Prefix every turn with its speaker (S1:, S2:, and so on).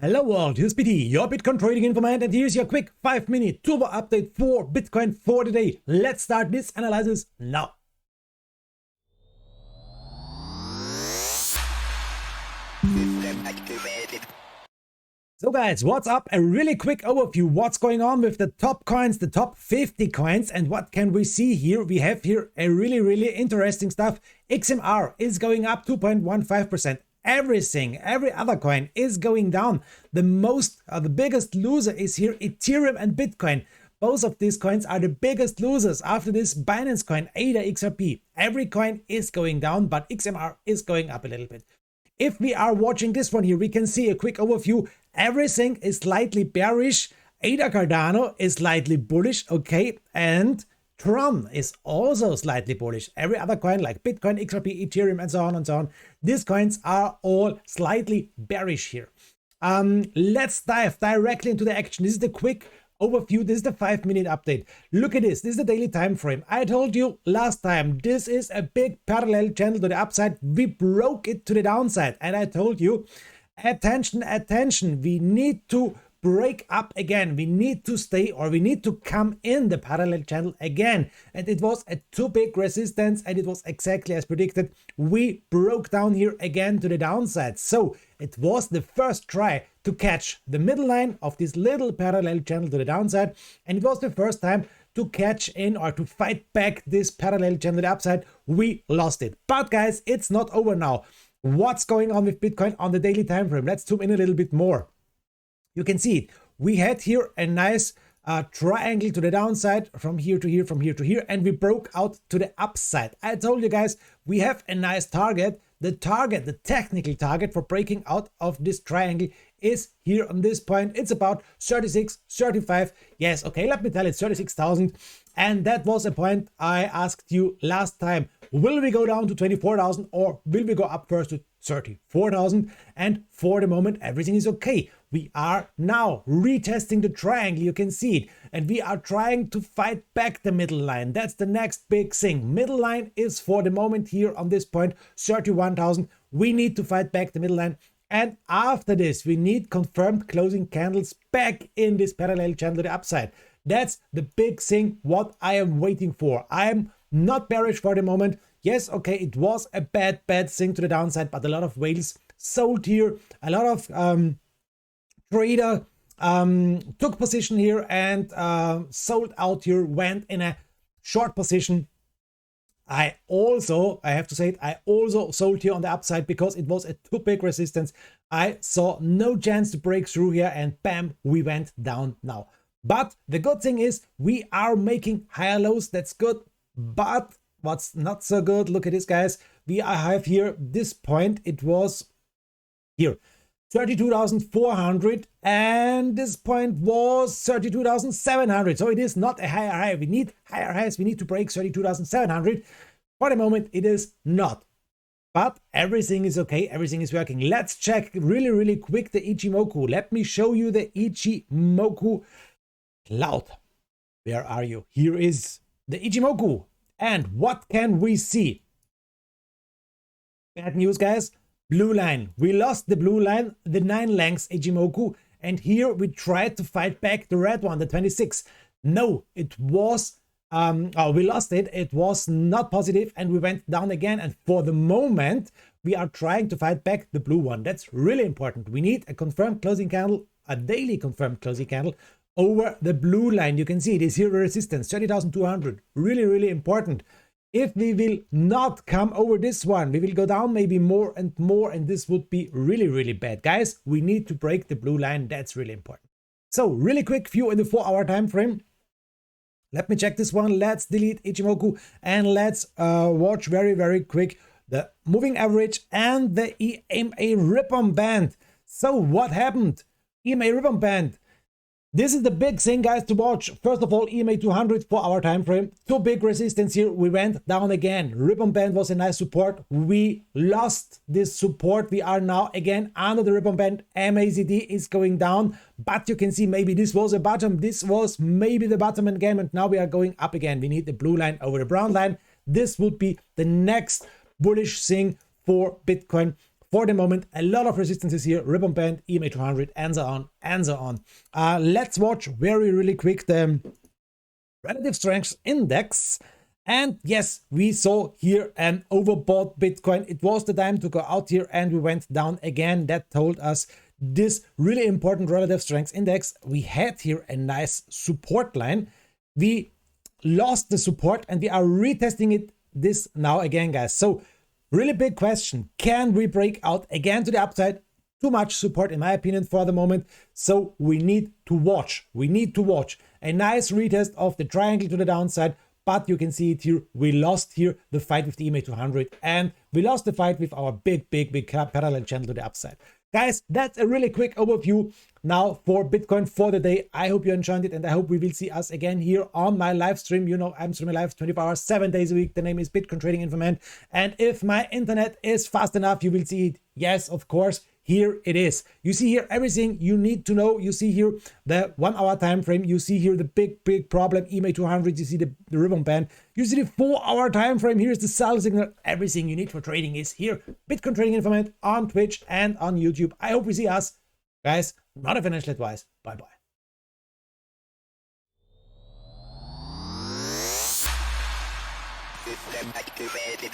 S1: Hello world, here's Biti, your Bitcoin trading informant, and here's your quick 5-minute turbo update for Bitcoin for the day. Let's start this analysis now. So guys, what's up? A really quick overview. What's going on with the top coins, the top 50 coins, and what can we see here? We have here a really interesting stuff. XMR is going up 2.15%. Every other coin is going down. The biggest loser is here Ethereum and Bitcoin. Both of these coins are the biggest losers after this Binance coin, ADA XRP. Every coin is going down, but XMR is going up a little bit. If we are watching this one here, we can see a quick overview. Everything is slightly bearish. ADA Cardano is slightly bullish, okay, and Tron is also slightly bullish. Every other coin like Bitcoin, XRP, Ethereum, and so on, these coins are all slightly bearish here. Let's dive directly into the action. This is the quick overview. This is the 5-minute update. Look at this. This is the daily time frame. I told you last time, this is a big parallel channel to the upside. We broke it to the downside. And I told you, attention, we need to break up again. We need to stay, or we need to come in the parallel channel again. And it was a too big resistance, and it was exactly as predicted. We broke down here again to the downside. So it was the first try to catch the middle line of this little parallel channel to the downside, and it was the first time to catch in or to fight back this parallel channel to the upside. We lost it. But guys, it's not over now. What's going on with Bitcoin on the daily time frame? Let's zoom in a little bit more. You can see it. We had here a nice triangle to the downside from here to here, from here to here, and we broke out to the upside. I told you guys, we have a nice target. The technical target for breaking out of this triangle is here on this point. It's about 36, 35. Yes, okay, let me tell it, 36,000. And that was a point I asked you last time. Will we go down to 24,000 or will we go up first to 34,000? And for the moment, everything is okay. We are now retesting the triangle. You can see it. And we are trying to fight back the middle line. That's the next big thing. Middle line is for the moment here on this point, 31,000. We need to fight back the middle line. And after this, we need confirmed closing candles back in this parallel channel to the upside. That's the big thing what I am waiting for. I'm not bearish for the moment. Yes, okay, it was a bad thing to the downside, but a lot of whales sold here. A lot of trader took position here and sold out here, went in a short position. I have to say it, I also sold here on the upside because it was a too big resistance. I saw no chance to break through here, and bam, we went down now. But the good thing is we are making higher lows. That's good. But what's not so good, look at this, guys. We have here this point. It was here 32,400, and this point was 32,700. So it is not a higher high. We need higher highs. We need to break 32,700. For the moment, it is not. But everything is okay. Everything is working. Let's check really quick the Ichimoku. Let me show you the Ichimoku cloud. Where are you? Here is the Ichimoku. And what can we see? Bad news, guys. Blue line. We lost the blue line, the 9 lengths Ichimoku, and here we tried to fight back the red one, the 26. No, it was we lost it. It was not positive, and we went down again. And for the moment, we are trying to fight back the blue one. That's really important. We need a confirmed closing candle, a daily confirmed closing candle over the blue line. You can see it is here resistance 30,200. Really important. If we will not come over this one, we will go down maybe more and more, and this would be really bad. Guys, we need to break the blue line. That's really important. So really quick view in the 4-hour time frame. Let me check this one. Let's delete Ichimoku and let's watch very quick the moving average and the EMA ribbon band. So what happened? EMA ribbon band. This is the big thing, guys, to watch. First of all, EMA 200 for our time frame. Too big resistance here. We went down again. Ribbon band was a nice support. We lost this support. We are now again under the ribbon band. MACD is going down, but you can see maybe this was a bottom. This was maybe the bottom again, and now we are going up again. We need the blue line over the brown line. This would be the next bullish thing for Bitcoin for the moment. A lot of resistances here, ribbon band, EMA 200, and so on and so on. Let's watch very really quick the relative strength index. And yes, we saw here an overbought Bitcoin. It was the time to go out here and we went down again. That told us this really important relative strength index. We had here a nice support line. We lost the support and we are retesting it this now again, guys. So really big question, can we break out again to the upside? Too much support in my opinion for the moment, so we need to watch. We need to watch a nice retest of the triangle to the downside, but you can see it here. We lost here the fight with the EMA 200 and we lost the fight with our big parallel channel to the upside. Guys, that's a really quick overview now for Bitcoin for the day. I hope you enjoyed it and I hope we will see us again here on my live stream. You know, I'm streaming live 24 hours, 7 days a week. The name is Bitcoin Trading Informant. And if my internet is fast enough, you will see it. Yes, of course. Here it is. You see here everything you need to know. You see here the 1 hour time frame. You see here the big problem, EMA 200. You see the ribbon band. You see the 4 hour time frame. Here's the sell signal. Everything you need for trading is here. Bitcoin Trading Informant on Twitch and on YouTube. I hope we see us. Guys, not a financial advice. Bye-bye.
S2: System activated.